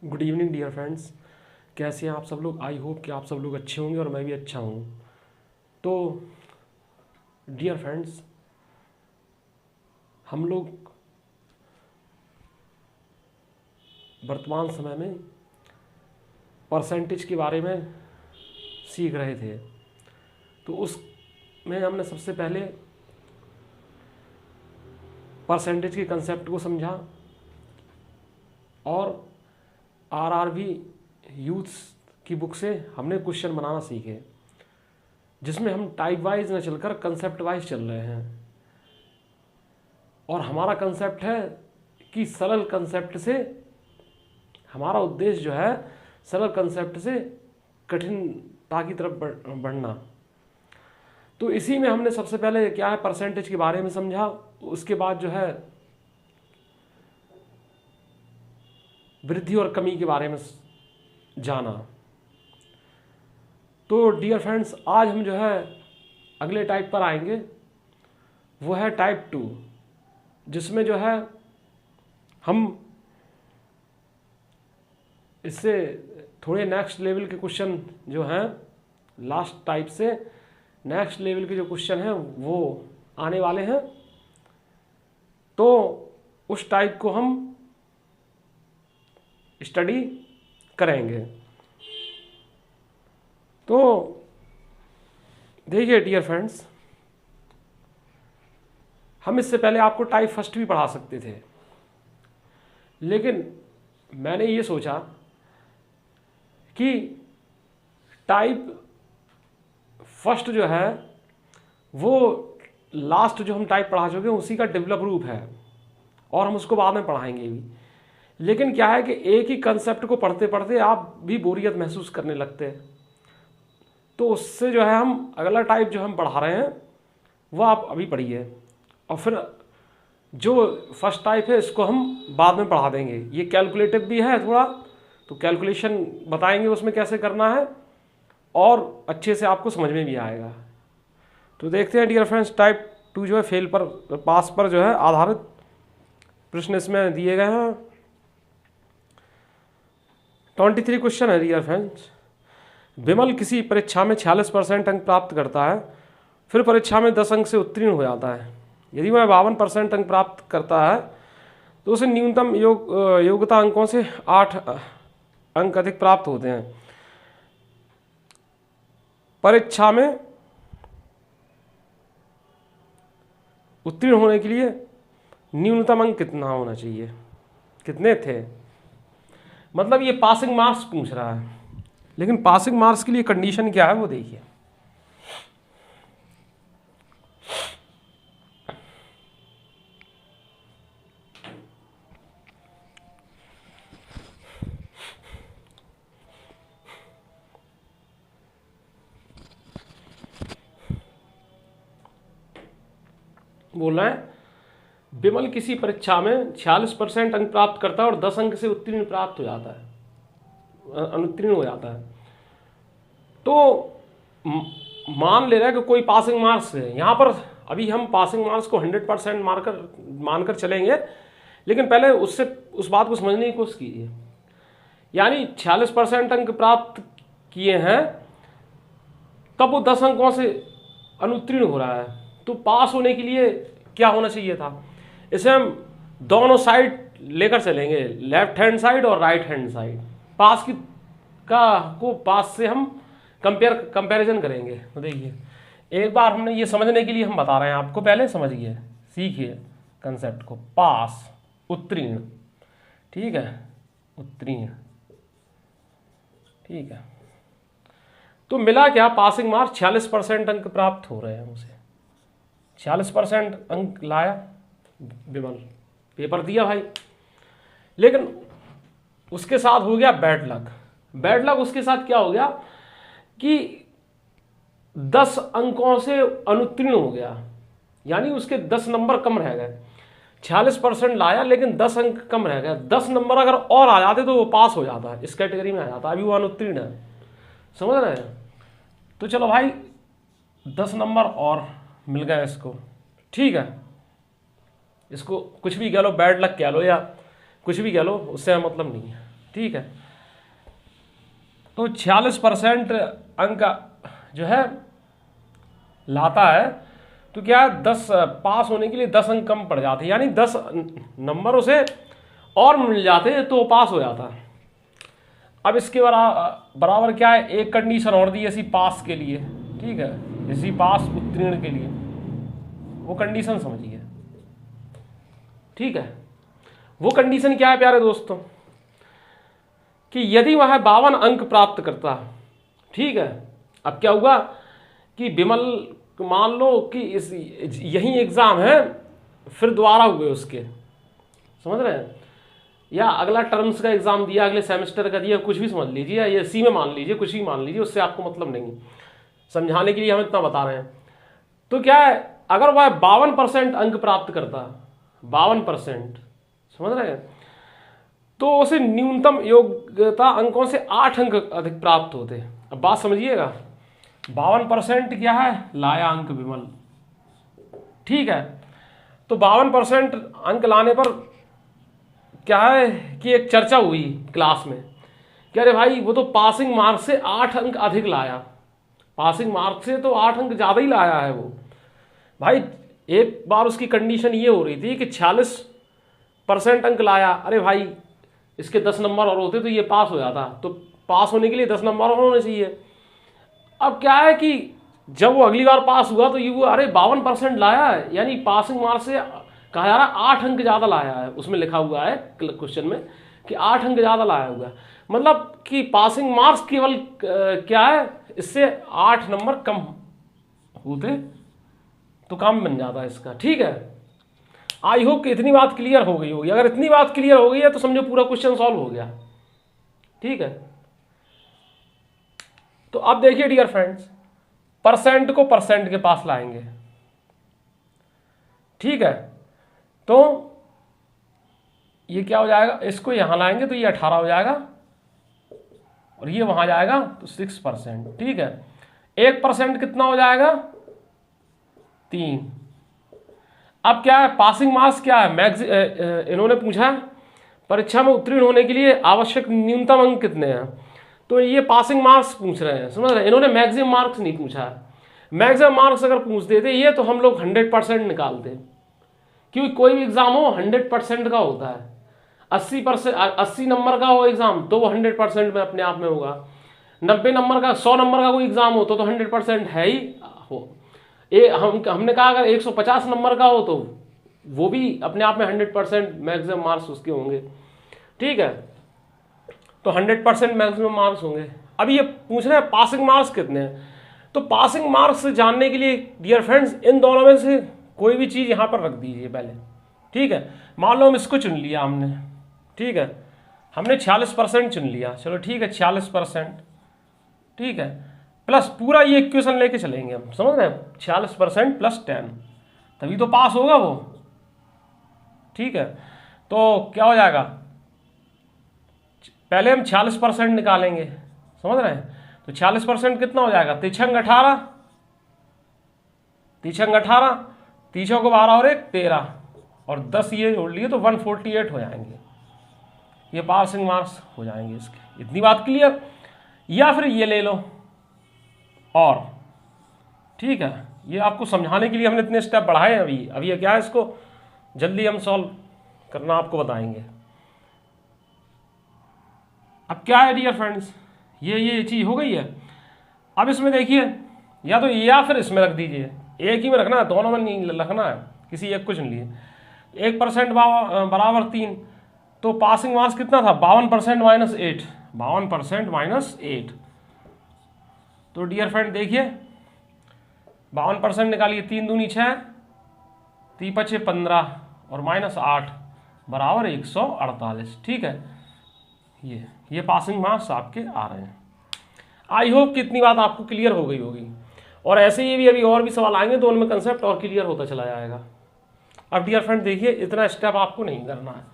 Good evening dear friends. कैसे हैं आप सब लोग? आई होप कि आप सब लोग अच्छे होंगे और मैं भी अच्छा हूँ। तो डियर फ्रेंड्स, हम लोग वर्तमान समय में परसेंटेज के बारे में सीख रहे थे। तो उसमें हमने सबसे पहले परसेंटेज के कंसेप्ट को समझा और आरआरबी यूथ्स की बुक से हमने क्वेश्चन बनाना सीखे, जिसमें हम टाइप वाइज न चलकर कंसेप्ट वाइज चल रहे हैं। और हमारा कंसेप्ट है कि सरल कंसेप्ट से, हमारा उद्देश्य जो है सरल कंसेप्ट से कठिनता की तरफ बढ़ना। तो इसी में हमने सबसे पहले क्या है, परसेंटेज के बारे में समझा। उसके बाद जो है वृद्धि और कमी के बारे में जाना। तो डियर फ्रेंड्स, आज हम जो है अगले टाइप पर आएंगे, वो है टाइप 2, जिसमें जो है हम इससे थोड़े नेक्स्ट लेवल के क्वेश्चन जो हैं, लास्ट टाइप से नेक्स्ट लेवल के जो क्वेश्चन हैं वो आने वाले हैं। तो उस टाइप को हम स्टडी करेंगे। तो देखिए डियर फ्रेंड्स, हम इससे पहले आपको टाइप फर्स्ट भी पढ़ा सकते थे, लेकिन मैंने ये सोचा कि टाइप फर्स्ट जो है वो लास्ट जो हम टाइप पढ़ा चुके हैं उसी का डेवलप रूप है, और हम उसको बाद में पढ़ाएंगे भी। लेकिन क्या है कि एक ही कंसेप्ट को पढ़ते पढ़ते आप भी बोरियत महसूस करने लगते हैं। तो उससे जो है हम अगला टाइप जो हम पढ़ा रहे हैं वो आप अभी पढ़िए, और फिर जो फर्स्ट टाइप है इसको हम बाद में पढ़ा देंगे। ये कैलकुलेटिव भी है थोड़ा, तो कैलकुलेशन बताएंगे उसमें कैसे करना है, और अच्छे से आपको समझ में भी आएगा। तो देखते हैं डियर फ्रेंड्स, टाइप 2 जो है फेल पर पास पर जो है आधारित प्रश्न इसमें दिए गए हैं। 23 क्वेश्चन है डियर फ्रेंड्स। विमल किसी परीक्षा में 46% अंक प्राप्त करता है, फिर परीक्षा में 10 अंक से उत्तीर्ण हो जाता है। यदि वह 52% अंक प्राप्त करता है तो उसे न्यूनतम योग्यता अंकों से 8 अंक अधिक प्राप्त होते हैं। परीक्षा में उत्तीर्ण होने के लिए न्यूनतम अंक कितना होना चाहिए, कितने थे? मतलब ये पासिंग मार्क्स पूछ रहा है, लेकिन पासिंग मार्क्स के लिए कंडीशन क्या है वो देखिए। बोल रहे हैं विमल किसी परीक्षा में 46% अंक प्राप्त करता है और 10 अंक से उत्तीर्ण प्राप्त हो जाता है, अनुत्तीर्ण हो जाता है। तो मान ले रहा है कि कोई पासिंग मार्क्स है यहाँ पर। अभी हम पासिंग मार्क्स को 100% मानकर चलेंगे, लेकिन पहले उससे उस बात को समझने की कोशिश कीजिए। यानी 46% अंक प्राप्त किए हैं, तब वो 10 अंकों से अनुत्तीर्ण हो रहा है। तो पास होने के लिए क्या होना चाहिए था? इसे हम दोनों साइड लेकर चलेंगे, लेफ्ट हैंड साइड और राइट हैंड साइड। पास की को पास से हम कंपैरिजन करेंगे। तो देखिए, एक बार हमने ये समझने के लिए हम बता रहे हैं आपको, पहले समझिए, सीखिए कंसेप्ट को। पास, उत्तीर्ण, ठीक है, उत्तीर्ण, ठीक है। तो मिला क्या? पासिंग मार्क्स 46% अंक प्राप्त हो रहे हैं उसे। 46% अंक लाया विमल, पेपर दिया भाई, लेकिन उसके साथ हो गया बैड लक। बैड लक उसके साथ क्या हो गया कि 10 अंकों से अनुत्तीर्ण हो गया, यानी उसके 10 नंबर कम रह गए। 46% लाया लेकिन 10 अंक कम रह गए। 10 नंबर अगर और आ जाते तो वो पास हो जाता है, इस कैटेगरी में आ जाता। अभी वो अनुत्तीर्ण है, समझ रहे हैं? तो चलो भाई, 10 नंबर और मिल गया इसको, ठीक है। इसको कुछ भी कह लो, बैड लक कह लो या कुछ भी कह लो, उससे मतलब नहीं है। ठीक है। तो 46% अंक जो है लाता है, तो क्या है 10 पास होने के लिए 10 अंक कम पड़ जाते हैं, यानी 10 नंबर उसे और मिल जाते तो वो पास हो जाता। अब इसके बराबर क्या है, एक कंडीशन और दी इसी पास के लिए, ठीक है, इसी पास उत्तीर्ण के लिए, वो कंडीशन समझिए, ठीक है। वो कंडीशन क्या है प्यारे दोस्तों, कि यदि वह 52 अंक प्राप्त करता, ठीक है। अब क्या हुआ कि विमल, मान लो कि इस यही एग्जाम है, फिर दोबारा हुए उसके, समझ रहे हैं, या अगला टर्म्स का एग्जाम दिया, अगले सेमेस्टर का दिया, कुछ भी समझ लीजिए, या इसी में मान लीजिए, कुछ भी मान लीजिए, उससे आपको मतलब नहीं, समझाने के लिए हम इतना बता रहे हैं। तो क्या है, अगर वह 52% अंक प्राप्त करता, 52%, समझ रहे हैं, तो उसे न्यूनतम योग्यता अंकों से 8 अंक अधिक प्राप्त होते। अब बात समझिएगा, 52% क्या है, लाया अंक विमल, ठीक है। तो 52% अंक लाने पर क्या है कि एक चर्चा हुई क्लास में कि अरे भाई वो तो पासिंग मार्क से 8 अंक अधिक लाया, पासिंग मार्क से तो 8 अंक ज़्यादा ही लाया है वो। भाई एक बार उसकी कंडीशन ये हो रही थी कि 46% अंक लाया, अरे भाई इसके 10 नंबर और होते तो ये पास हो जाता, तो पास होने के लिए 10 नंबर और होने चाहिए। अब क्या है कि जब वो अगली बार पास हुआ तो ये हुआ, अरे 52% लाया है, यानी पासिंग मार्क से कहा जा रहा है 8 अंक ज़्यादा लाया है, उसमें लिखा हुआ है क्वेश्चन में कि 8 अंक ज़्यादा लाया हुआ है, मतलब कि पासिंग मार्क्स केवल क्या है, इससे 8 नंबर कम होते तो काम बन जाता है इसका, ठीक है। आई होप कि इतनी बात क्लियर हो गई होगी। अगर इतनी बात क्लियर हो गई है तो समझो पूरा क्वेश्चन सॉल्व हो गया, ठीक है। तो अब देखिए डियर फ्रेंड्स, परसेंट को परसेंट के पास लाएंगे, ठीक है। तो ये क्या हो जाएगा, इसको यहां लाएंगे तो ये 18 हो जाएगा, और ये वहां जाएगा तो 6%, ठीक है। 1% कितना हो जाएगा, 3। अब क्या है, पासिंग मार्क्स क्या है, इन्होंने पूछा परीक्षा में उत्तीर्ण होने के लिए आवश्यक न्यूनतम अंक कितने हैं, तो ये पासिंग मार्क्स पूछ रहे हैं, समझ रहे हैं। इन्होंने मैक्सिमम मार्क्स नहीं पूछा है, मैक्सिमम मार्क्स अगर पूछ देते ये तो हम लोग 100% निकालते, क्योंकि कोई भी एग्जाम हो 100% का होता है। 80% 80 नंबर का हो एग्जाम तो वो 100% में अपने आप में होगा। 90 नंबर का, 100 नंबर का कोई एग्जाम हो तो 100% है ही हो। हमने कहा अगर 150 नंबर का हो तो वो भी अपने आप में 100% मैक्सिमम मार्क्स उसके होंगे, ठीक है। तो 100% मैक्सिमम मार्क्स होंगे। अब ये पूछ रहे हैं पासिंग मार्क्स कितने हैं, तो पासिंग मार्क्स जानने के लिए डियर फ्रेंड्स इन दोनों में से कोई भी चीज़ यहाँ पर रख दीजिए पहले, ठीक है। मान लो हम इसको चुन लिया हमने, ठीक है, हमने 46% चुन लिया, चलो ठीक है 46%, ठीक है, प्लस पूरा ये इक्वेशन लेके चलेंगे हम, समझ रहे हैं, 46% प्लस 10, तभी तो पास होगा वो, ठीक है। तो क्या हो जाएगा, पहले हम 46% निकालेंगे, समझ रहे हैं। तो 46% कितना हो जाएगा, 3 18, 3 18, 3 को 12 और 1 13, और 10 ये जोड़ लिए तो 148 हो जाएंगे, ये पासिंग मार्क्स हो जाएंगे इसके। इतनी बात क्लियर। या फिर ये ले लो, और ठीक है, ये आपको समझाने के लिए हमने इतने स्टेप बढ़ाए हैं। अभी ये क्या है, इसको जल्दी हम सॉल्व करना आपको बताएंगे। अब क्या है डियर फ्रेंड्स, ये चीज़ हो गई है। अब इसमें देखिए, या तो या फिर इसमें रख दीजिए, एक ही में रखना है, दोनों में नहीं रखना है, किसी एक को चुन लिए। 1% बराबर 3, तो पासिंग मार्क्स कितना था, 52% माइनस 8, 52% माइनस 8। तो डियर फ्रेंड देखिए, 52% निकालिए, 3 दूनी 6, 3 5 15 और माइनस 8 बराबर 148, ठीक है। ये पासिंग मार्क्स आपके आ रहे हैं। आई होप कि इतनी बात आपको क्लियर हो गई होगी, और ऐसे ही भी अभी और भी सवाल आएंगे तो उनमें कंसेप्ट और क्लियर होता चला जाएगा। अब डियर फ्रेंड देखिए, इतना स्टेप आपको नहीं करना है,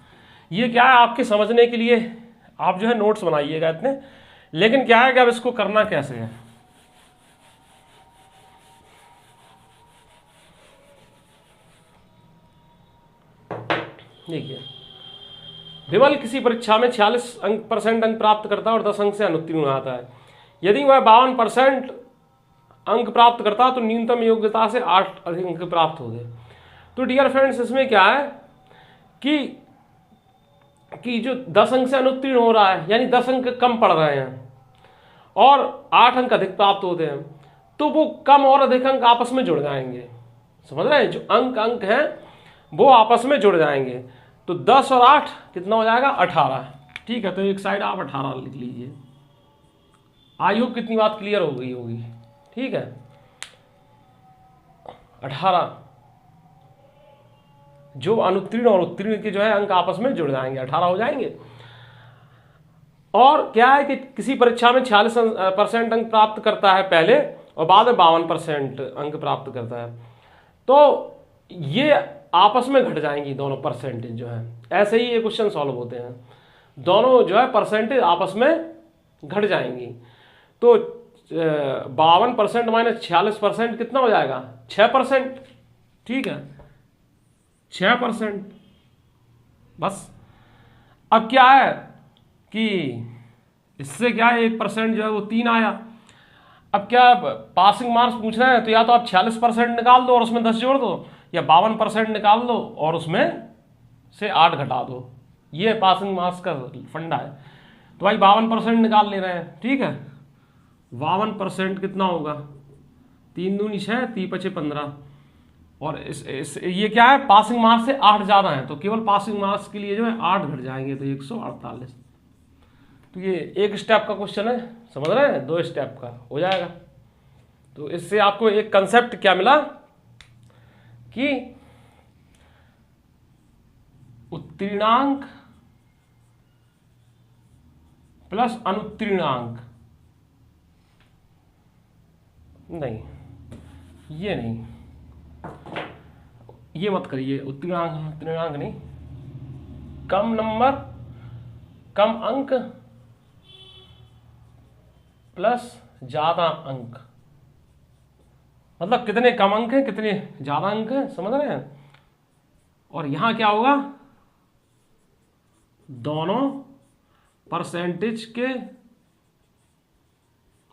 ये क्या है आपके समझने के लिए, आप जो है नोट्स बनाइएगा इतने, लेकिन क्या है कि अब इसको करना कैसे है। देखिए विमल किसी परीक्षा में 46% अंक प्राप्त करता है और 10 अंक से अनुत्तीर्ण हो जाता है। यदि वह 52% अंक प्राप्त करता है तो न्यूनतम योग्यता से 8 अधिक अंक प्राप्त होते। तो डियर फ्रेंड्स, इसमें क्या है कि जो 10 अंक से अनुत्तीर्ण हो रहा है, यानी 10 अंक कम पड़ रहे हैं और 8 अंक अधिक प्राप्त होते हैं, तो वो कम और अधिक अंक आपस में जुड़ जाएंगे। समझ रहे हैं? जो अंक हैं वो आपस में जुड़ जाएंगे। तो 10 और 8 कितना हो जाएगा? 18। ठीक है, तो एक साइड आप 18 लिख लीजिए। आई होप कितनी बात क्लियर हो गई होगी। ठीक है, 18 जो अनुत्तीर्ण और उत्तीर्ण के जो है अंक आपस में जुड़ जाएंगे, 18 हो जाएंगे। और क्या है कि किसी परीक्षा में 46% अंक प्राप्त करता है पहले और बाद में 52% अंक प्राप्त करता है, तो ये आपस में घट जाएंगी दोनों परसेंटेज जो है। ऐसे ही ये क्वेश्चन सॉल्व होते हैं, दोनों जो है परसेंटेज आपस में घट जाएंगी। तो 52% माइनस 46% कितना हो जाएगा? 6%। ठीक है, 6%। बस अब क्या है कि इससे क्या है 1% जो है वो 3 आया। अब क्या पासिंग मार्क्स पूछ रहे हैं, तो या तो आप 46% निकाल दो और उसमें 10 जोड़ दो, या 52% निकाल दो और उसमें से 8 घटा दो। ये पासिंग मार्क्स का फंडा है। तो भाई 52% निकाल ले रहे हैं। ठीक है, 52% कितना होगा? 3 दूनी 6, 3 पचे 15। और ये क्या है, पासिंग मार्क्स से 8 ज़्यादा है, तो केवल पासिंग मार्क्स के लिए जो है 8 घट जाएंगे, तो 148। तो ये एक स्टेप का क्वेश्चन है, समझ रहे हैं? 2 स्टेप का हो जाएगा। तो इससे आपको एक कंसेप्ट क्या मिला कि उत्तीर्णांक प्लस अनुत्तीर्णांक, नहीं ये नहीं, ये मत करिए, उत्तीर्णांक नहीं, कम नंबर कम अंक प्लस ज्यादा अंक, मतलब कितने कम अंक हैं कितने ज्यादा अंक हैं, समझ रहे हैं? और यहां क्या होगा? दोनों परसेंटेज के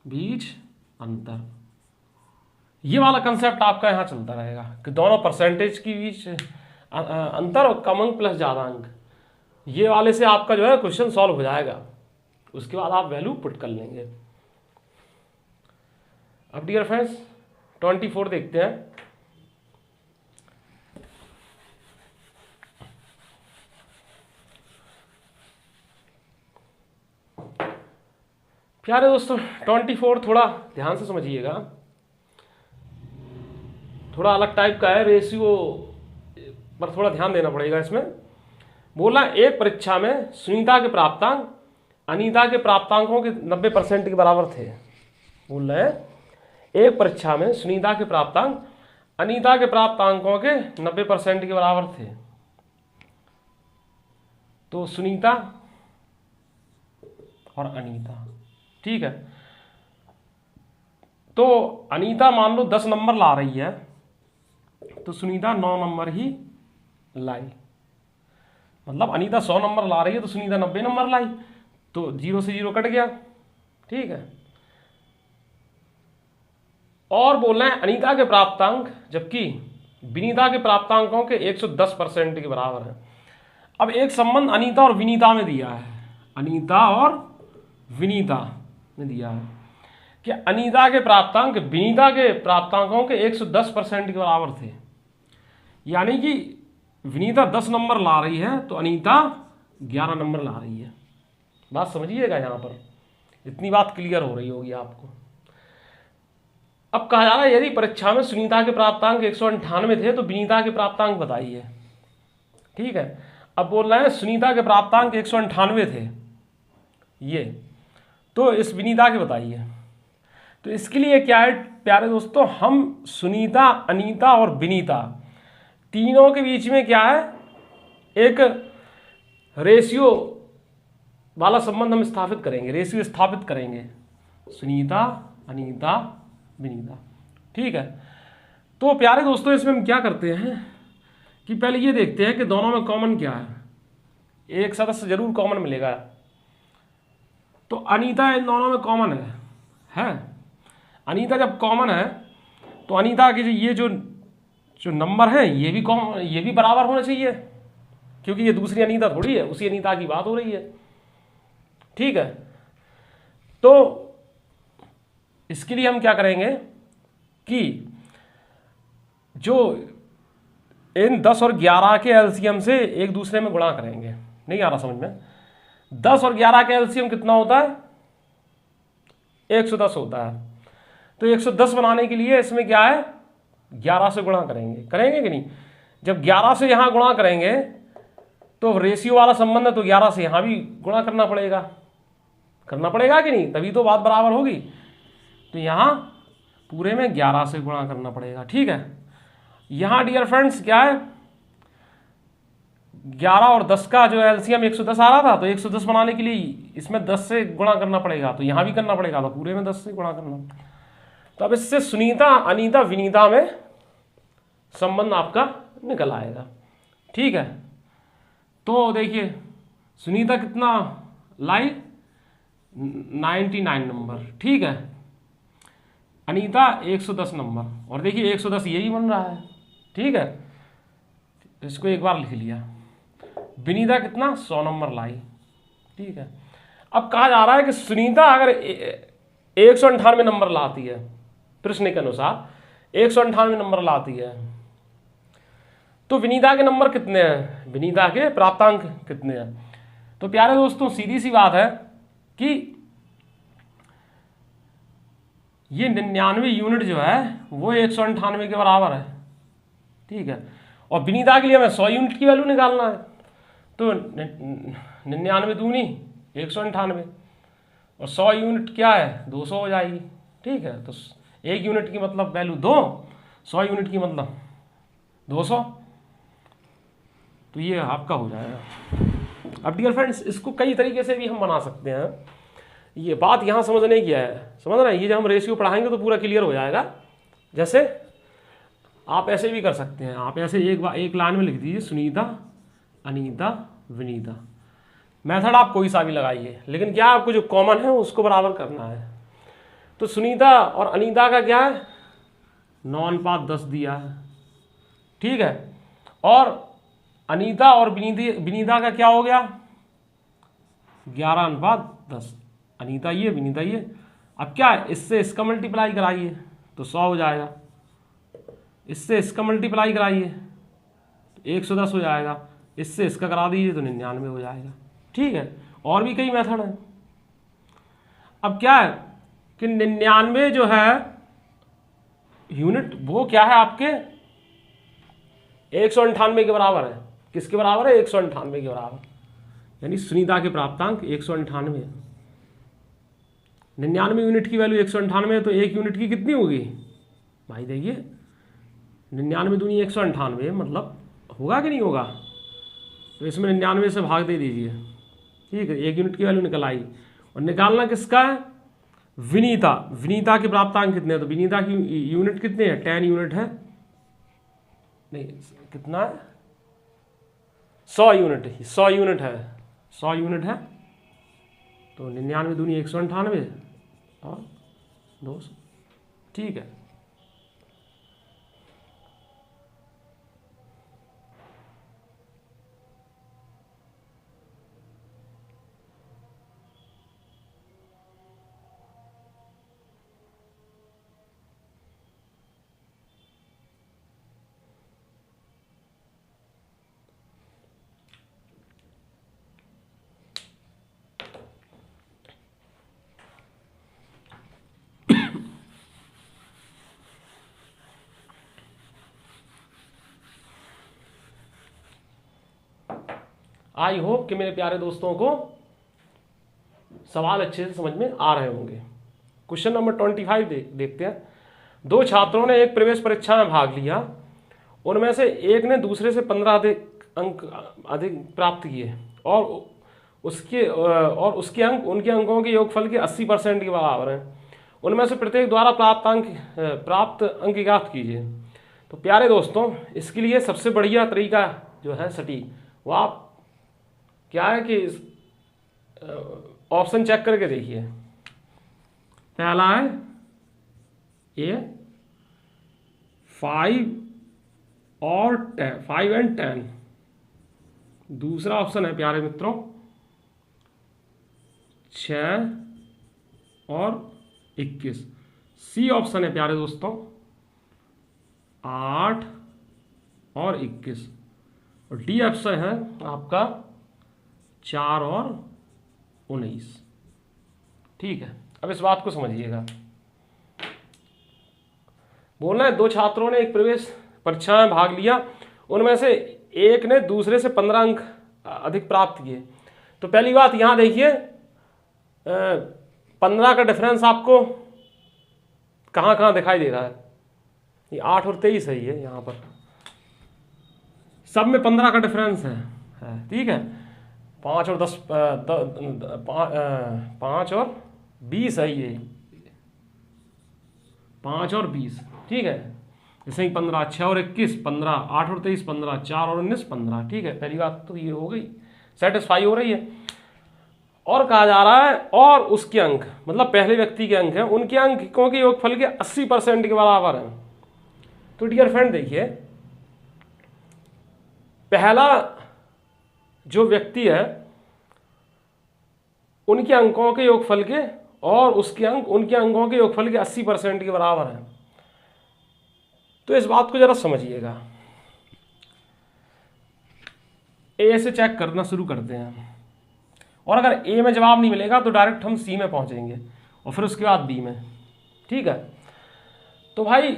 बीच अंतर। ये वाला कंसेप्ट आपका यहां चलता रहेगा कि दोनों परसेंटेज के बीच अंतर और कम अंक प्लस ज्यादा अंक। ये वाले से आपका जो है क्वेश्चन सॉल्व हो जाएगा, उसके बाद आप वैल्यू पुट कर लेंगे। अब डियर फ्रेंड्स 24 देखते हैं। प्यारे दोस्तों 24 थोड़ा ध्यान से समझिएगा, थोड़ा अलग टाइप का है, रेशियो पर थोड़ा ध्यान देना पड़ेगा इसमें। बोला एक परीक्षा में सुनीता के प्राप्तांक अनीता के प्राप्तांकों के 90% के बराबर थे। बोल रहे हैं एक परीक्षा में सुनीता के प्राप्तांक अनीता के प्राप्तांकों के 90% के बराबर थे। तो सुनीता और अनीता, ठीक है, तो अनीता मान लो 10 नंबर ला रही है, तो सुनीता 9 नंबर ही लाई। मतलब अनीता 100 नंबर ला रही है तो सुनीता 90 नंबर लाई, तो 0 से 0 कट गया। ठीक है, और बोल रहे हैं अनीता के प्राप्तांक जबकि विनीता के प्राप्तांकों के 110% के बराबर है। अब एक संबंध अनीता और विनीता में दिया है, अनीता और विनीता में दिया है कि अनीता के प्राप्तांक विनीता के प्राप्तांकों के 110% के बराबर थे। यानी कि विनीता 10 नंबर ला रही है तो अनीता 11 नंबर ला रही है। बात समझिएगा, यहां पर इतनी बात क्लियर हो रही होगी आपको। अब कहा जा रहा है यदि परीक्षा में सुनीता के प्राप्तांक 198 थे तो विनीता के प्राप्तांक बताइए। ठीक है, अब बोल रहे हैं सुनीता के प्राप्तांक 198 थे ये, तो इस विनीता के बताइए। तो इसके लिए क्या है प्यारे दोस्तों, हम सुनीता अनीता और विनीता तीनों के बीच में क्या है एक रेशियो वाला संबंध हम स्थापित करेंगे, रेशियो स्थापित करेंगे, सुनीता अनीता विनीता। ठीक है, तो प्यारे दोस्तों इसमें हम क्या करते हैं कि पहले ये देखते हैं कि दोनों में कॉमन क्या है। एक सदस्य जरूर कॉमन मिलेगा। तो अनीता इन दोनों में कॉमन है। अनीता जब कॉमन है तो अनीता के ये जो नंबर है ये भी बराबर होना चाहिए, क्योंकि ये दूसरी अनीता थोड़ी है, उसी अनीता की बात हो रही है। ठीक है, तो इसके लिए हम क्या करेंगे कि जो इन 10 और 11 के एलसीएम से एक दूसरे में गुणा करेंगे। नहीं आ रहा समझ में? 10 और 11 का एलसीएम कितना होता है? 110 होता है। तो 110 बनाने के लिए इसमें क्या है, 11 से गुणा करेंगे कि नहीं? जब 11 से यहां गुणा करेंगे तो रेशियो वाला संबंध है, तो 11 से यहां भी गुणा करना पड़ेगा कि नहीं? तभी तो बात बराबर होगी। तो यहां पूरे में 11 से गुणा करना पड़ेगा। ठीक है, यहां डियर फ्रेंड्स क्या है, 11 और 10 का जो एलसीएम 110 आ रहा था, तो 110 बनाने के लिए इसमें 10 से गुणा करना पड़ेगा, तो यहां भी करना पड़ेगा, तो पूरे में 10 से गुणा करना। तो अब इससे सुनीता, अनीता, विनीता में संबंध आपका निकल आएगा। ठीक है, तो देखिए सुनीता कितना लाई, 99 नंबर। ठीक है, अनीता 110 नंबर, और देखिए 110 यही बन रहा है। ठीक है, इसको एक बार लिख लिया। विनीता कितना 100 नंबर लाई। ठीक है, अब कहा जा रहा है कि सुनीता अगर 198 नंबर लाती है, प्रश्न के अनुसार 198 नंबर लाती है, तो विनीता के नंबर कितने हैं, विनीता के प्राप्तांक कितने हैं? तो प्यारे दोस्तों सीधी सी बात है कि ये 99 यूनिट जो है वो 198 के बराबर है। ठीक है, और विनीता के लिए हमें 100 यूनिट की वैल्यू निकालना है, तो 99 दूनी 198, और 100 यूनिट क्या है, 200 हो जाएगी। ठीक है, तो 1 यूनिट की मतलब वैल्यू 2, 100 यूनिट की मतलब 200, तो ये आपका हो जाएगा। अब डियर फ्रेंड्स इसको कई तरीके से भी हम बना सकते हैं। ये बात यहाँ समझने की है, समझ रहे हैं? ये जब हम रेशियो पढ़ाएंगे तो पूरा क्लियर हो जाएगा। जैसे आप ऐसे भी कर सकते हैं, आप ऐसे एक लाइन में लिख दीजिए सुनीता, अनीता, विनीता। मेथड आप कोई सा भी लगाइए, लेकिन क्या आपको जो कॉमन है उसको बराबर करना है। तो सुनीता और अनीता का क्या है, 9:10 दिया है। ठीक है, और अनीता और विनीता का क्या हो गया, 11:10। अनीता ये, विनीता ये। अब क्या है, इससे इसका मल्टीप्लाई कराइए तो 100 हो जाएगा, इससे इसका मल्टीप्लाई कराइए तो 110 हो जाएगा, इससे इसका करा दीजिए तो 99 हो जाएगा। ठीक है, और भी कई मेथड हैं। अब क्या है कि 99 जो है यूनिट वो क्या है आपके 198 के बराबर है। किसके बराबर है, 198 के बराबर, यानी सुनीता के प्राप्तांक 198। 99 यूनिट की वैल्यू 198 है, तो 1 यूनिट की कितनी होगी भाई? देखिए 99 दूनी 198, मतलब होगा कि नहीं होगा? तो इसमें 99 से भाग दे दीजिए। ठीक है, 1 यूनिट की वैल्यू निकल आई। और निकालना किसका है, विनीता। विनीता के प्राप्तांक कितने हैं? तो विनीता की यूनिट कितने हैं, 10 यूनिट है, नहीं कितना है, 100 यूनिट है, 100 यूनिट है, 100 यूनिट है। तो 99 दूनी 198 और 200। ठीक है, आई होप कि मेरे प्यारे दोस्तों को सवाल अच्छे से समझ में आ रहे होंगे। क्वेश्चन नंबर 25 देखते हैं। 2 छात्रों ने एक प्रवेश परीक्षा में भाग लिया, उनमें से एक ने दूसरे से 15 अंक अधिक प्राप्त किए और उसके अंक उनके अंकों के योगफल के 80% के बराबर हैं। उनमें से प्रत्येक द्वारा प्राप्त अंक ज्ञात कीजिए। तो प्यारे दोस्तों इसके लिए सबसे बढ़िया तरीका जो है सटीक, वो आप क्या है कि ऑप्शन चेक करके देखिए। पहला है ये 5 और 10, 5 एंड 10। दूसरा ऑप्शन है प्यारे मित्रों 6 और 21। सी ऑप्शन है प्यारे दोस्तों 8 और 21। और डी ऑप्शन है आपका 4 और 19। ठीक है, अब इस बात को समझिएगा। बोलना है 2 छात्रों ने एक प्रवेश परीक्षा में भाग लिया, उनमें से एक ने दूसरे से 15 अंक अधिक प्राप्त किए। तो पहली बात यहां देखिए 15 का डिफरेंस आपको कहां कहां दिखाई दे रहा है। ये 8 और 23 है, ये यहां पर सब में 15 का डिफरेंस है। ठीक है, 5 और 10 5 और 20 है, ये 5 और 20। ठीक है, जैसे ही 15, 6 और 21 15, 8 और 23 15, 4 और 19 15। ठीक है, पहली बात तो ये हो गई, सेटिस्फाई हो रही है। और कहा जा रहा है और उसके अंक, मतलब पहले व्यक्ति के अंक हैं, उनके अंक क्योंकि योगफल के 80% के बराबर हैं। तो डियर फ्रेंड देखिए, पहला जो व्यक्ति है उनके अंकों के योगफल के और उसके अंक उनके अंकों के योगफल के 80% के बराबर हैं। तो इस बात को जरा समझिएगा। ए से चेक करना शुरू करते हैं, और अगर ए में जवाब नहीं मिलेगा तो डायरेक्ट हम सी में पहुंचेंगे और फिर उसके बाद बी में। ठीक है, तो भाई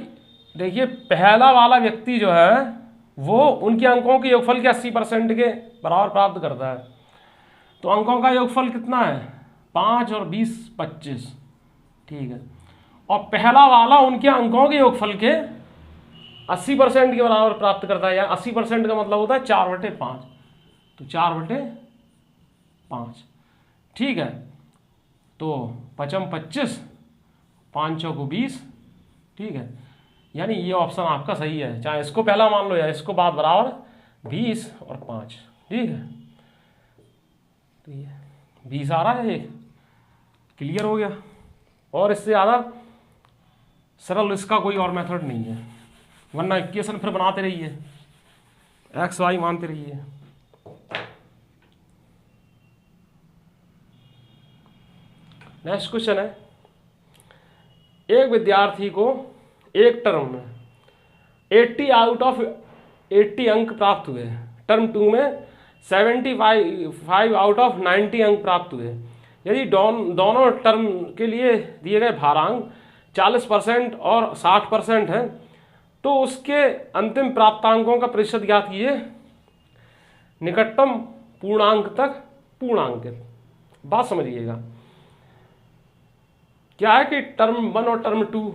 देखिए पहला वाला व्यक्ति जो है वो उनके अंकों के योगफल के 80% के बराबर प्राप्त करता है। तो अंकों का योगफल कितना है 5 और 20 25। ठीक है, और पहला वाला उनके अंकों के योगफल के 80% के बराबर प्राप्त करता है। या 80% का मतलब होता है 4/5, तो 4/5। ठीक है, तो 5 25, 5 को 20। ठीक है, यानी ये ऑप्शन आपका सही है, चाहे इसको पहला मान लो या इसको बाद बराबर 20 और 5। ठीक है, तो ये 20 आ रहा है, ये क्लियर हो गया। और इससे ज़्यादा सरल इसका कोई और मेथड नहीं है, वरना इक्वेशन फिर बनाते रहिए, एक्स वाई मानते रहिए। नेक्स्ट क्वेश्चन है, एक विद्यार्थी को एक टर्म में 80 आउट ऑफ 80 अंक प्राप्त हुए, टर्म 2 में 75 आउट ऑफ 90 अंक प्राप्त हुए। यदि दोनों टर्म के लिए दिए गए भारांक 40% और 60% हैं तो उसके अंतिम प्राप्तांकों का प्रतिशत ज्ञात कीजिए निकटतम पूर्णांक तक पूर्णांकित। बात समझिएगा, क्या है कि टर्म 1 और टर्म 2,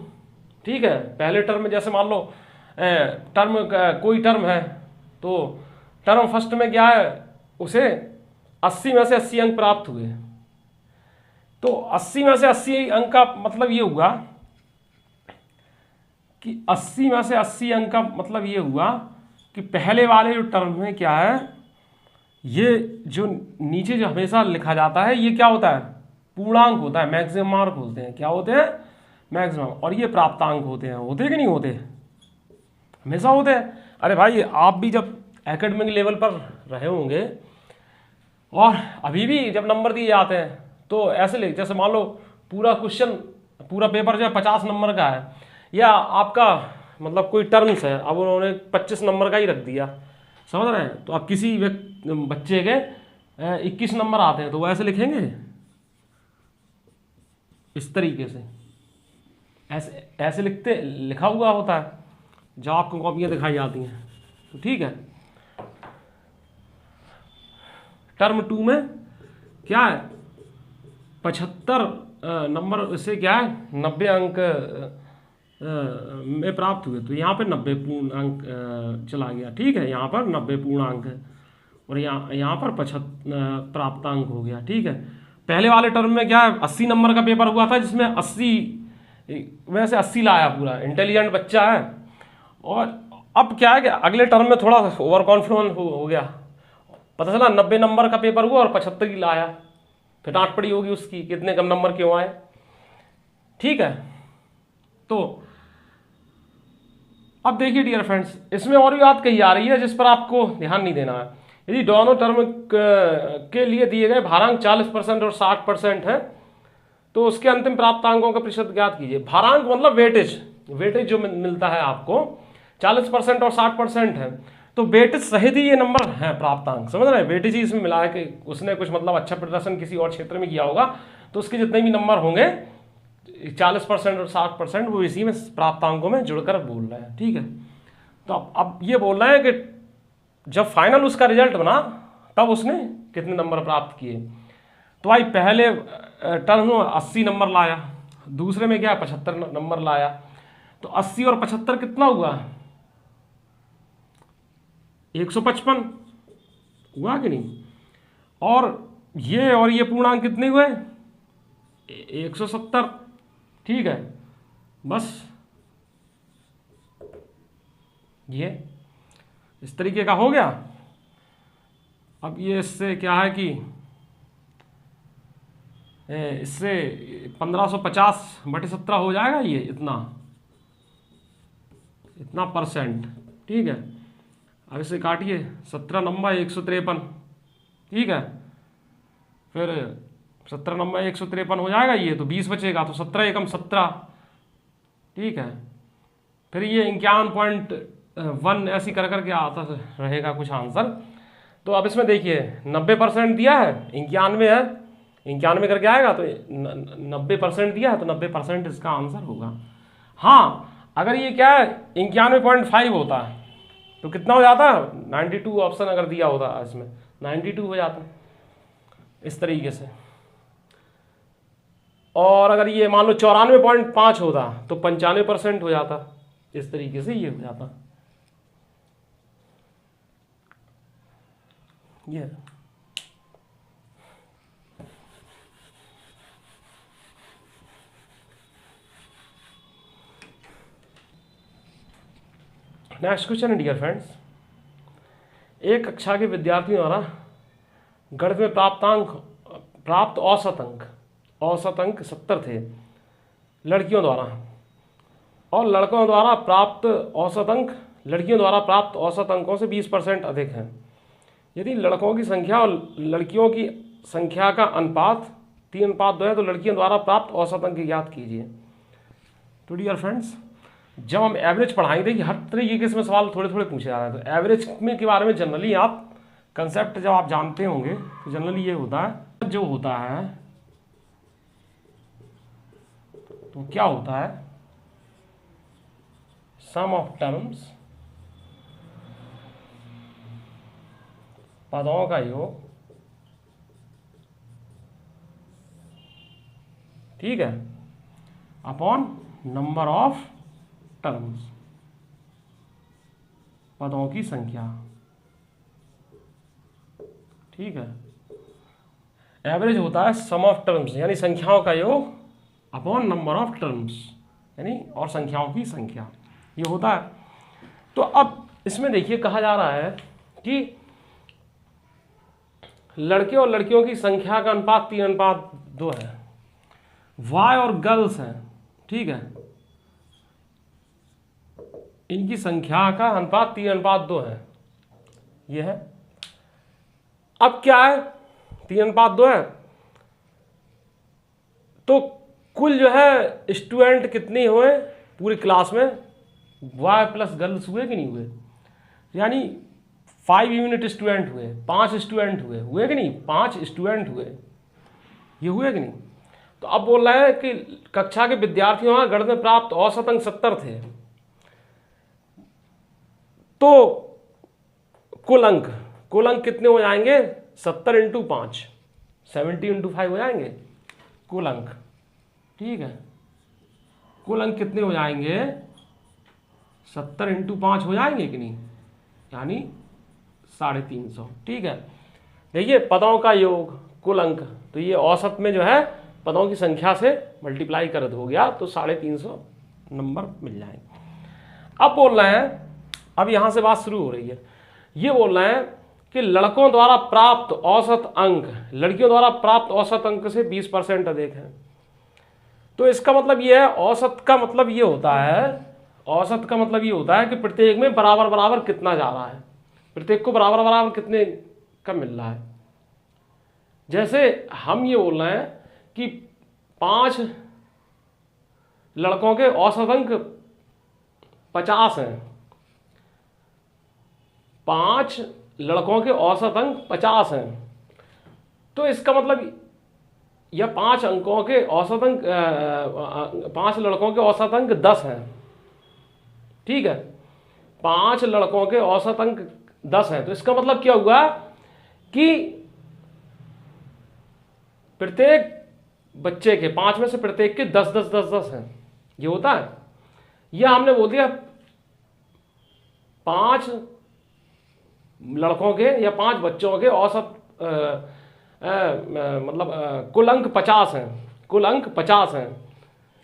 ठीक है, पहले टर्म में जैसे मान लो टर्म कोई टर्म है तो टर्म फर्स्ट में क्या है उसे 80 में से 80 अंक प्राप्त हुए। तो 80 में से 80 अंक का मतलब ये हुआ कि 80 में से 80 अंक का मतलब ये हुआ कि पहले वाले जो टर्म में क्या है, ये जो नीचे जो हमेशा लिखा जाता है ये क्या होता है पूर्णांक होता है, मैक्सिमम मार्क होते हैं। क्या होते हैं मैक्सिमम, और ये प्राप्तांक होते हैं। होते कि नहीं होते, हमेशा होते हैं। अरे भाई आप भी जब एकेडमिक लेवल पर रहे होंगे और अभी भी जब नंबर दिए जाते हैं तो ऐसे लिख, जैसे मान लो पूरा क्वेश्चन पूरा पेपर जो है 50 नंबर का है, या आपका मतलब कोई टर्म्स है, अब उन्होंने 25 नंबर का ही रख दिया, समझ रहे हैं। तो अब किसी बच्चे के 21 नंबर आते हैं तो वो ऐसे लिखेंगे इस तरीके से, ऐसे लिखा हुआ होता है जो आपको कॉपियां दिखाई जाती हैं। तो ठीक है, टर्म 2 में क्या है 75 नंबर से क्या है 90 अंक में प्राप्त हुए, तो यहाँ पे 90 पूर्ण अंक चला गया। ठीक है, यहाँ पर 90 पूर्णांक है और यहाँ पर 75 प्राप्तांक हो गया। ठीक है, पहले वाले टर्म में क्या है 80 नंबर का पेपर हुआ था जिसमें 80 में से 80 लाया, पूरा इंटेलिजेंट बच्चा है। और अब क्या है कि अगले टर्म में थोड़ा ओवर कॉन्फिडेंस हो गया पता चला 90 नंबर का पेपर हुआ और 75 की लाया, फिर डांट पड़ी होगी उसकी कितने कम नंबर क्यों आए। ठीक है, तो अब देखिए डियर फ्रेंड्स, इसमें और भी बात कही जा रही है जिस पर आपको ध्यान नहीं देना है। यदि दोनों टर्म के लिए दिए गए भारांक 40% और 60% है तो उसके अंतिम प्राप्त अंकों का प्रतिशत ज्ञात कीजिए। भारांक मतलब वेटेज, वेटेज जो मिलता है आपको 40% और 60% है, तो वेटेज सहित ही ये नंबर है प्राप्तांक, समझ रहे हैं। वेटेज ही इसमें मिला है कि उसने कुछ मतलब अच्छा प्रदर्शन किसी और क्षेत्र में किया होगा, तो उसके जितने भी नंबर होंगे 40% और 60% वो इसी में प्राप्तांकों में जुड़कर बोल रहे हैं। ठीक है, तो अब ये बोल रहे हैं कि जब फाइनल उसका रिजल्ट बना तब उसने कितने नंबर प्राप्त किए। तो भाई पहले टर्म में 80 नंबर लाया, दूसरे में क्या 75 नंबर लाया, तो 80 और 75 कितना हुआ 155 हुआ कि नहीं, और ये पूर्णांक कितने हुए 170। ठीक है, बस ये इस तरीके का हो गया। अब ये इससे क्या है कि इससे 1550/17 हो जाएगा, ये इतना परसेंट। ठीक है, अब इसे काटिए 17 नंबर 153। ठीक है, फिर 17 नंबर 153 हो जाएगा, ये तो 20 बचेगा, तो 17 एकम 17। ठीक है, फिर ये 51.1 ऐसी कर करके आता रहेगा कुछ आंसर। तो अब इसमें देखिए 90% दिया है, 91 है, 91 करके आएगा, तो 90% दिया है तो 90% इसका आंसर होगा। हाँ, अगर ये क्या है 91.5 होता है तो कितना हो जाता है 92, ऑप्शन अगर दिया होता इसमें 92 हो जाता इस तरीके से। और अगर ये मान लो 94.5 होता तो 95% हो जाता, इस तरीके से ये हो जाता। ये नेक्स्ट क्वेश्चन है डियर फ्रेंड्स, एक कक्षा के विद्यार्थियों द्वारा गणित में प्राप्त औसत अंक 70 थे लड़कियों द्वारा, और लड़कियों द्वारा प्राप्त औसत अंकों से 20% अधिक हैं। यदि लड़कों की संख्या और लड़कियों की संख्या का अनुपात 3:2 है तो लड़कियों द्वारा प्राप्त औसत अंक ज्ञात कीजिए। तो डियर फ्रेंड्स, जब हम एवरेज पढ़ाएंगे, देखिए हर तरीके के इसमें सवाल थोड़े थोड़े पूछे जा रहे हैं, तो एवरेज में के बारे में जनरली आप कंसेप्ट जब आप जानते होंगे तो जनरली ये होता है, जो होता है तो क्या होता है सम ऑफ टर्म्स, पदों का योग, ठीक है, अपॉन नंबर ऑफ टर्म्स, पदों की संख्या। ठीक है, एवरेज होता है सम ऑफ टर्म्स यानी संख्याओं का योग अपॉन नंबर ऑफ टर्म्स यानी और संख्याओं की संख्या, ये होता है। तो अब इसमें देखिए कहा जा रहा है कि लड़के और लड़कियों की संख्या का अनुपात 3:2 है, बॉय और गर्ल्स हैं, ठीक है, इनकी संख्या का अनुपात 3:2 है, ये है। अब क्या है 3:2 है तो कुल जो है स्टूडेंट कितने हुए पूरी क्लास में, बॉय प्लस गर्ल्स हुए कि नहीं हुए, यानी 5 यूनिट स्टूडेंट हुए, 5 स्टूडेंट हुए कि नहीं, 5 स्टूडेंट हुए, ये हुए कि नहीं। तो अब बोल रहा है कि कक्षा के विद्यार्थियों गणित में प्राप्त औसत अंक 70 थे, तो कुल अंक कितने हो जाएंगे 70 × 5 70 × 5 हो जाएंगे कुल अंक, ठीक है, कुल अंक कितने हो जाएंगे 70 × 5 हो जाएंगे कि नहीं, यानी 350, ठीक है। देखिए पदों का योग कुल अंक, तो ये औसत में जो है पदों की संख्या से मल्टीप्लाई कर हो गया तो 350 नंबर मिल जाएंगे। अब बोल रहे हैं, अब यहां से बात शुरू हो रही है, ये बोल रहे हैं कि लड़कों द्वारा प्राप्त औसत अंक लड़कियों द्वारा प्राप्त औसत अंक से 20% अधिक है। तो इसका मतलब ये है, औसत का मतलब ये होता है कि प्रत्येक में बराबर बराबर कितना जा रहा है, प्रत्येक को बराबर बराबर कितने का मिल रहा है। जैसे हम ये बोल रहे हैं कि 5 लड़कों के औसत अंक 50 हैं, 5 लड़कों के औसत अंक 50 हैं, तो इसका मतलब या 5 अंकों के औसत अंक 5 लड़कों के औसत अंक 10 हैं, ठीक है, 5 लड़कों के औसत अंक 10 हैं। तो इसका मतलब क्या हुआ कि प्रत्येक बच्चे के 5 में से प्रत्येक के 10 10 10 10 हैं, ये होता है। यह हमने बोल दिया 5 लड़कों के या 5 बच्चों के औसत मतलब कुल अंक 50 हैं, कुल अंक 50 हैं।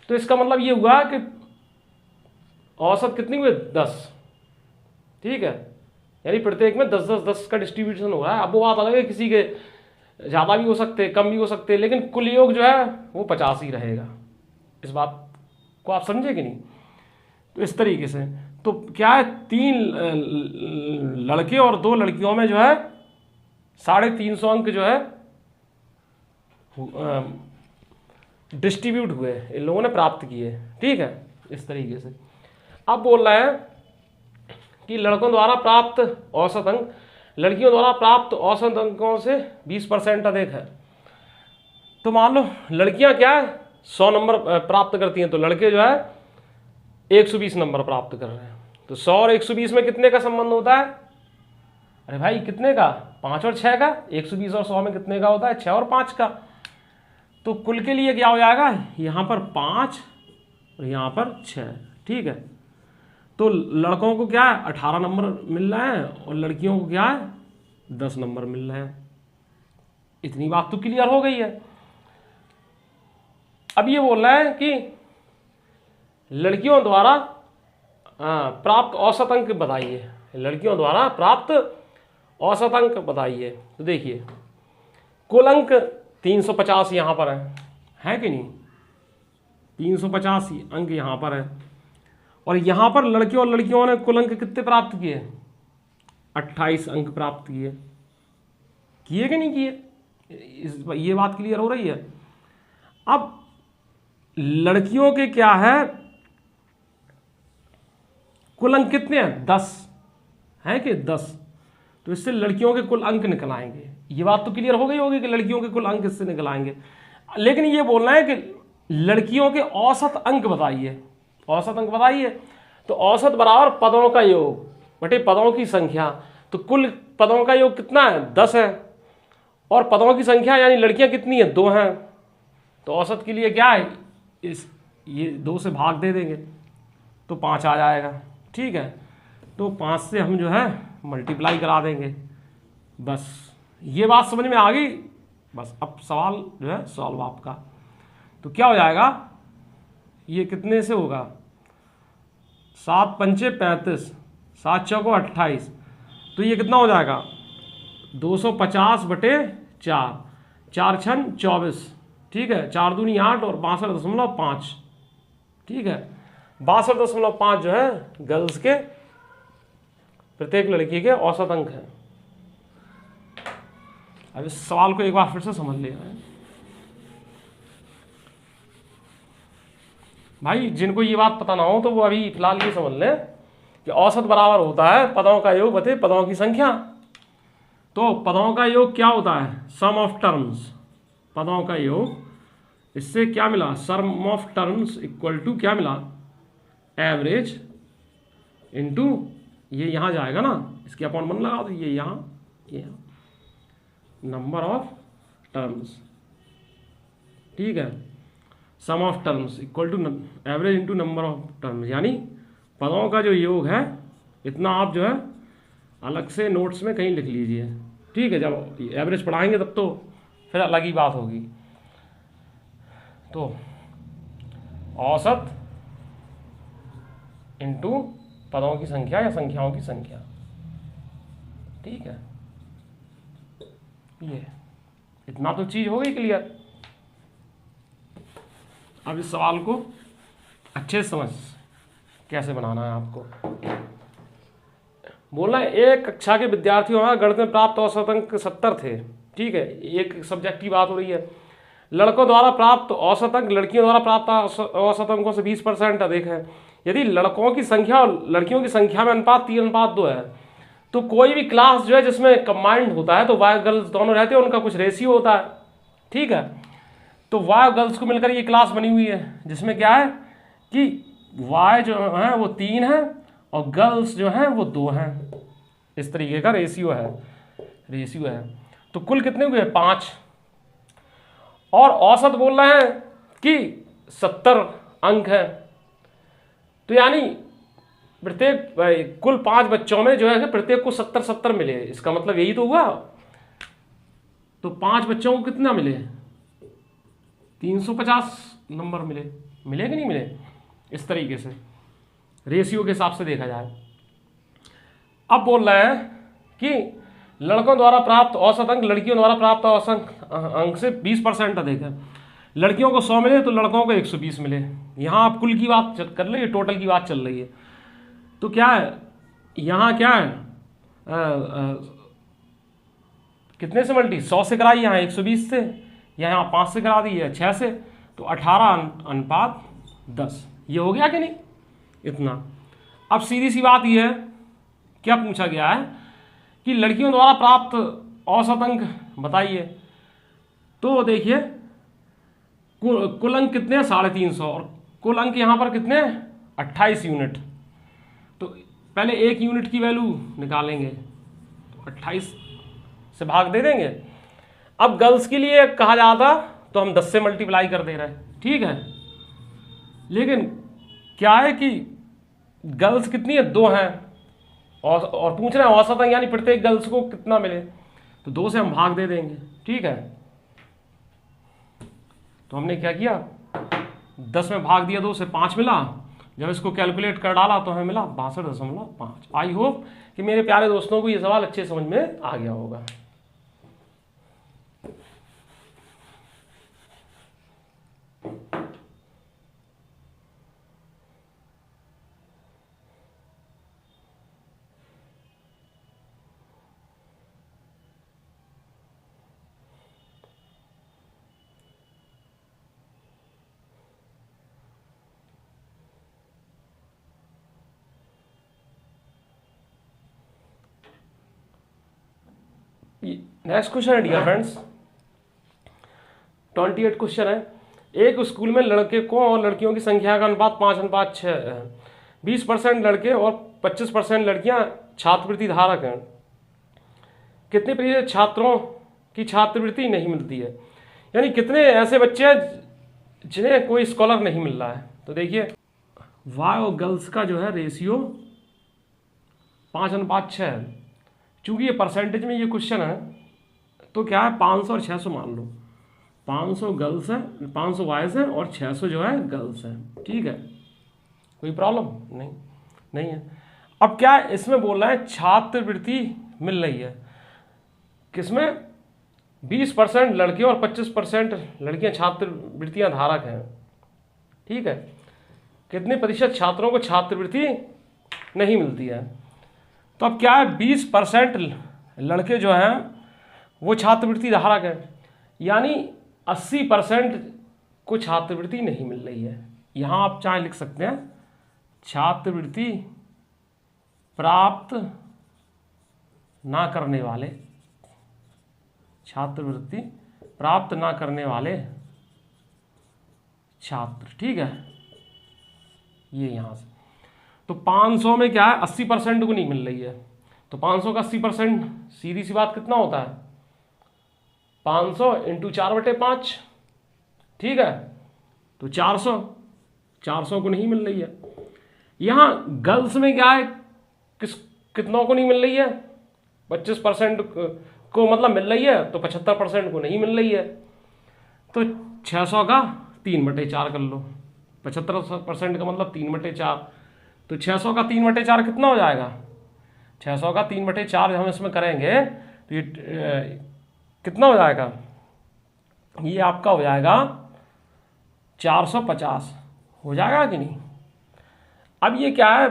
तो इसका मतलब ये हुआ कि औसत कितनी हुई 10, ठीक है, यानी प्रत्येक में 10 10 10 का डिस्ट्रीब्यूशन हो रहा है। अब वो बात अलग है, किसी के ज़्यादा भी हो सकते हैं, कम भी हो सकते हैं, लेकिन कुल योग जो है वो 50 ही रहेगा। इस बात को आप समझे कि नहीं? तो इस तरीके से तो क्या है, 3 लड़के और 2 लड़कियों में जो है 350 अंक जो है डिस्ट्रीब्यूट हुए, इन लोगों ने प्राप्त किए, ठीक है, इस तरीके से। अब बोल रहे हैं कि लड़कों द्वारा प्राप्त औसत अंक लड़कियों द्वारा प्राप्त औसत अंकों से 20% अधिक है। तो मान लो लड़कियां क्या है 100 नंबर प्राप्त करती हैं, तो लड़के जो है 120 नंबर प्राप्त कर रहे हैं। तो 100 और 120 में कितने का संबंध होता है? अरे भाई कितने का? 5 और 6 का। 120 और 100 में कितने का होता है? 6 और 5 का। तो कुल के लिए क्या हो जाएगा, यहाँ पर 5 और यहाँ पर 6, ठीक है। तो लड़कों को क्या है 18 नंबर मिल रहे हैं और लड़कियों को क्या है 10 नंबर मिल रहे हैं। इतनी बात तो क्लियर हो गई है। अब ये बोल रहे हैं कि लड़कियों द्वारा प्राप्त औसत अंक बताइए, लड़कियों द्वारा प्राप्त औसत अंक बताइए। तो देखिए कुल अंक 350 यहाँ पर है कि नहीं, 350 अंक यहाँ पर है, और यहाँ पर लड़के और लड़कियों ने कुल अंक कितने प्राप्त किए? 28 अंक प्राप्त किए कि नहीं किए? ये बात क्लियर हो रही है। अब लड़कियों के क्या है कुल अंक कितने हैं? 10 है कि 10। तो इससे लड़कियों के कुल अंक निकल आएंगे। ये बात तो क्लियर हो गई होगी कि लड़कियों के कुल अंक इससे निकल आएंगे। लेकिन ये बोलना है कि लड़कियों के औसत अंक बताइए, औसत अंक बताइए। तो औसत बराबर पदों का योग बटे पदों की संख्या। तो कुल पदों का योग कितना है? 10 है, और पदों की संख्या यानी लड़कियां कितनी है? 2 हैं। तो औसत के लिए क्या है, ये 2 से भाग दे देंगे तो 5 आ जाएगा, ठीक है। तो 5 से हम जो है मल्टीप्लाई करा देंगे। बस ये बात समझ में आ गई। बस अब सवाल जो है सॉल्व आपका। तो क्या हो जाएगा, ये कितने से होगा? 7 पंचे 35, 7 चौको 28। तो ये कितना हो जाएगा? 250 बटे 4, 4 छन 24, ठीक है, 4 दूनी 8 और 62.5, ठीक है। 62.5 जो है गर्ल्स के प्रत्येक लड़की के औसत अंक है। अब इस सवाल को एक बार फिर से समझ लेना है भाई। जिनको ये बात पता ना हो तो वो अभी फिलहाल ये समझ लें कि औसत बराबर होता है पदों का योग बटे पदों की संख्या। तो पदों का योग क्या होता है? Sum of terms. पदों का योग, इससे क्या मिला? सम ऑफ टर्म्स इक्वल टू क्या मिला? एवरेज इनटू ये यहाँ जाएगा ना, इसके अपॉन 1 लगा दो, ये यहाँ नंबर ऑफ टर्म्स, ठीक है। Sum of terms equal to average into number of terms, यानी पदों का जो योग है इतना आप जो है अलग से नोट्स में कहीं लिख लीजिए, ठीक है। जब एवरेज पढ़ाएंगे तब तो फिर अलग ही बात होगी। तो औसत इनटू पदों की संख्या या संख्याओं की संख्या, ठीक है। ये इतना तो चीज हो गई क्लियर। अब इस सवाल को अच्छे से समझ कैसे बनाना है आपको। बोलना है एक कक्षा के विद्यार्थियों में गणित में प्राप्त औसत अंक 70 थे। ठीक है, एक सब्जेक्ट की बात हो रही है। लड़कों द्वारा प्राप्त औसत अंक लड़कियों द्वारा प्राप्त औसत अंकों से 20% अधिक है। यदि लड़कों की संख्या और लड़कियों की संख्या में अनुपात 3:2 है, तो कोई भी क्लास जो है जिसमें कंबाइंड होता है तो बॉय गर्ल्स दोनों रहते हैं, उनका कुछ रेशियो होता है। ठीक है, तो बॉय गर्ल्स को मिलकर ये क्लास बनी हुई है जिसमें क्या है कि बॉय जो है वो 3 है और गर्ल्स जो हैं वो 2 हैं। इस तरीके का रेशियो है। तो कुल कितने हुए? 5। और औसत बोल रहे हैं कि 70 अंक है। तो यानी प्रत्येक कुल 5 बच्चों में जो है प्रत्येक को 70-70 मिले। इसका मतलब यही तो हुआ। तो 5 बच्चों को कितना मिले? 350 नंबर मिले कि नहीं मिले? इस तरीके से रेशियो के हिसाब से देखा जाए। अब बोल रहे हैं कि लड़कों द्वारा प्राप्त औसत अंक लड़कियों द्वारा प्राप्त औसत अंक से 20% अधिक है। लड़कियों को 100 मिले तो लड़कों को 120 मिले। यहाँ आप कुल की बात कर रही है, टोटल की बात चल रही है। तो क्या है यहाँ, क्या है कितने से मल्टी? 100 से कराई, यहाँ 120 से, यहाँ 5 से करा दी है 6 से, तो 18:10। ये हो गया कि नहीं? इतना। अब सीधी सी बात ये है, क्या पूछा गया है कि लड़कियों द्वारा प्राप्त औसत अंक बताइए। तो देखिए कुल अंक कितने हैं? 350। और कुल अंक यहाँ पर कितने हैं? 28 यूनिट। तो पहले 1 यूनिट की वैल्यू निकालेंगे, तो 28 से भाग दे देंगे। अब गर्ल्स के लिए कहा जाता तो हम 10 से मल्टीप्लाई कर दे रहे हैं। ठीक है, लेकिन क्या है कि गर्ल्स कितनी है? 2 हैं और पूछ रहे हैं औसत अंक यानी प्रत्येक गर्ल्स को कितना मिले, तो 2 से हम भाग दे देंगे। ठीक है, तो हमने क्या किया, 10 में भाग दिया, 2 से 5 मिला। जब इसको कैलकुलेट कर डाला तो हमें मिला 62.5। आई होप कि मेरे प्यारे दोस्तों को ये सवाल अच्छे समझ में आ गया होगा। नेक्स्ट क्वेश्चन है डियर फ्रेंड्स, 28 क्वेश्चन है। एक स्कूल में लड़के और लड़कियों की संख्या का अनुपात 5:6 है। 20% लड़के और 25% लड़कियां छात्रवृत्ति धारक हैं। कितने प्रतिशत छात्रों की छात्रवृत्ति नहीं मिलती है? यानी कितने ऐसे बच्चे हैं जिन्हें कोई स्कॉलर नहीं मिल रहा है? तो देखिए बॉय और गर्ल्स का जो है रेशियो 5:6 है। चूंकि ये परसेंटेज में ये क्वेश्चन है तो क्या है 500 और 600 मान लो। 500 गर्ल्स है, 500 बॉयज है और 600 जो है गर्ल्स है। ठीक है, कोई प्रॉब्लम नहीं है। अब क्या है इसमें बोल रहा है छात्रवृत्ति मिल रही है किसमें? 20% लड़के और 25% लड़कियां छात्रवृत्तियां धारक हैं। ठीक है, कितने प्रतिशत छात्रों को छात्रवृत्ति नहीं मिलती है? तो अब क्या है 20% लड़के जो हैं वो छात्रवृत्ति धारक है, यानी 80% को छात्रवृत्ति नहीं मिल रही है। यहां आप चाहे लिख सकते हैं छात्रवृत्ति प्राप्त ना करने वाले, छात्रवृत्ति प्राप्त ना करने वाले छात्र। ठीक है, ये यहां से तो 500 में क्या है 80% को नहीं मिल रही है, तो 500 का 80% सीधी सी बात कितना होता है? 500 × 4/5। ठीक है, तो 400 को नहीं मिल रही है। यहां गर्ल्स में क्या है कितनों को नहीं मिल रही है? 25% को मतलब मिल रही है, तो 75% को नहीं मिल रही है। तो 600 का 3/4 कर लो। 75% का मतलब 3/4, तो 600 का 3/4 कितना हो जाएगा? 600 का 3/4 हम इसमें करेंगे तो ये कितना हो जाएगा, ये आपका हो जाएगा 450, हो जाएगा कि नहीं। अब ये क्या है,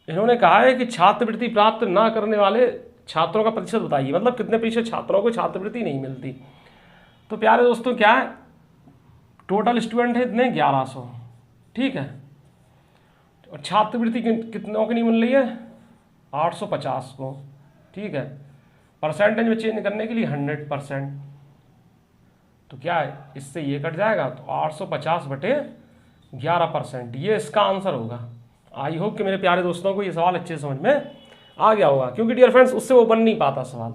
इन्होंने कहा है कि छात्रवृत्ति प्राप्त ना करने वाले छात्रों का प्रतिशत बताइए, मतलब कितने प्रतिशत छात्रों को छात्रवृत्ति नहीं मिलती। तो प्यारे दोस्तों क्या है, टोटल स्टूडेंट है इतने 1100, ठीक है, और छात्रवृत्ति कितनों की नहीं मिल रही है, 850 को, ठीक है। परसेंटेज में चेंज करने के लिए 100%, तो क्या है इससे ये कट जाएगा, तो 850/11%, ये इसका आंसर होगा। आई होप कि मेरे प्यारे दोस्तों को ये सवाल अच्छे से समझ में आ गया होगा, क्योंकि डियर फ्रेंड्स उससे वो बन नहीं पाता सवाल।